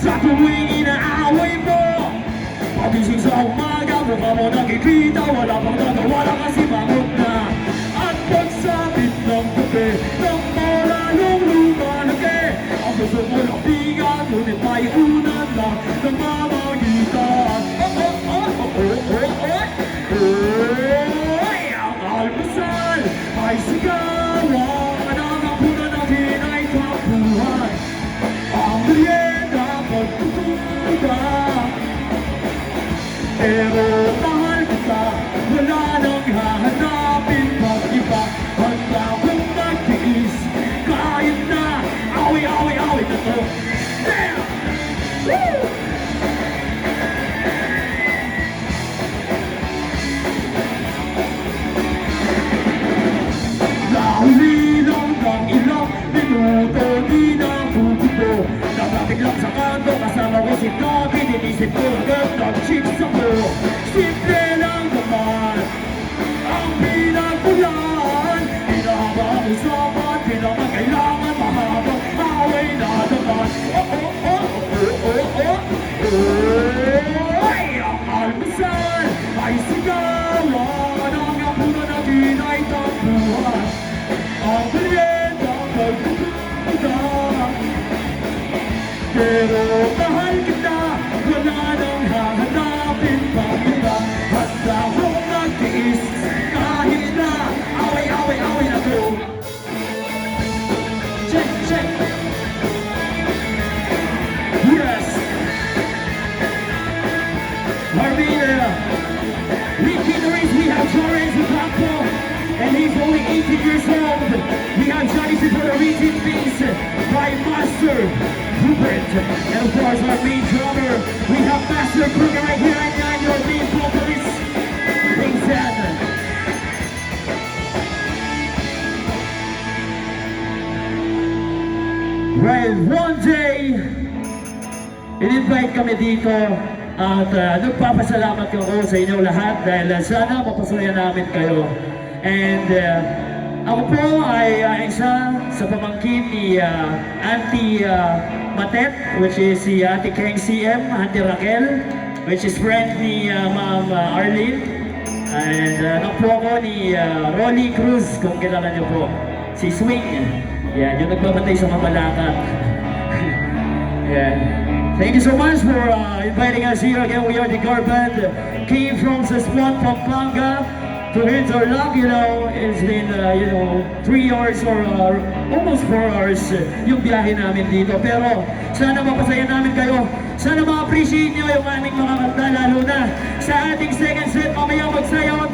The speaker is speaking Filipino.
Sa tuwing inaaway mo, pagising sa umaga, mukha mo nakikita, wala pang nagawa lang kasi pagod na. At pagsabit ng gabi, nang malalong lumalaki, ang gusto mo lang bigat, ngunit may unan lang ng mamagitan. Ang almusal ay sigawan, ang hapunan natin ay tampuhan, ang merienda pagtutugan. Pero mahal kita, wala nang hahanapin pag iba. Handa kong magtiis, kahit na away na to. Damn! Woo! Nauli lang ng ilang minuto, di na bubuto. Nagabig lang sa kanto, kasama ko si Toby, dinisip ko agad ng chicks ako. Simple lang naman ang pinagpulan, pinahaba ang usapan, pinamagkailangan, mahabang away na naman. Ang almusal ay sigawan, ang hapunan natin ay tampuhan, ang merienda pagtutugan. Pero mahal kita, wala nang hahanapin pang iba. Handa akong magtiis, kahit na away na to. Check! Yes! Armina, Ricky Norris, we have Torres Ocampo, and he's only 18 years old. We have Johnny Puerto Rican Beast by Master Rupert, and of course our main drummer, we have Master Kruger right here, and your main vocalist, Vincent. Right, one day, in-invite kami dito at nagpapasalamat ako sa inyo lahat dahil sana mapasaya namin kayo. And ako po ay isa sa pamangkin ni Auntie Matet, which is si Ate Keng CM, Auntie Raquel, which is friend ni Ma'am Arlene. And anak po ako ni Rolly Cruz, kung kilala niyo po, si Swing. Yan, yung nagbabatay sa Mabalacat. Yan. Thank you so much for inviting us here again. We are the Gar Band, came from Saspuan, Pampanga to hit our luck. You know, it's been 3 hours or almost 4 hours yung biyahe namin dito. Pero sana mapasaya namin kayo. Sana ma-appreciate nyo yung aming mga kanta, lalo na sa ating second set. Mamaya magsayaw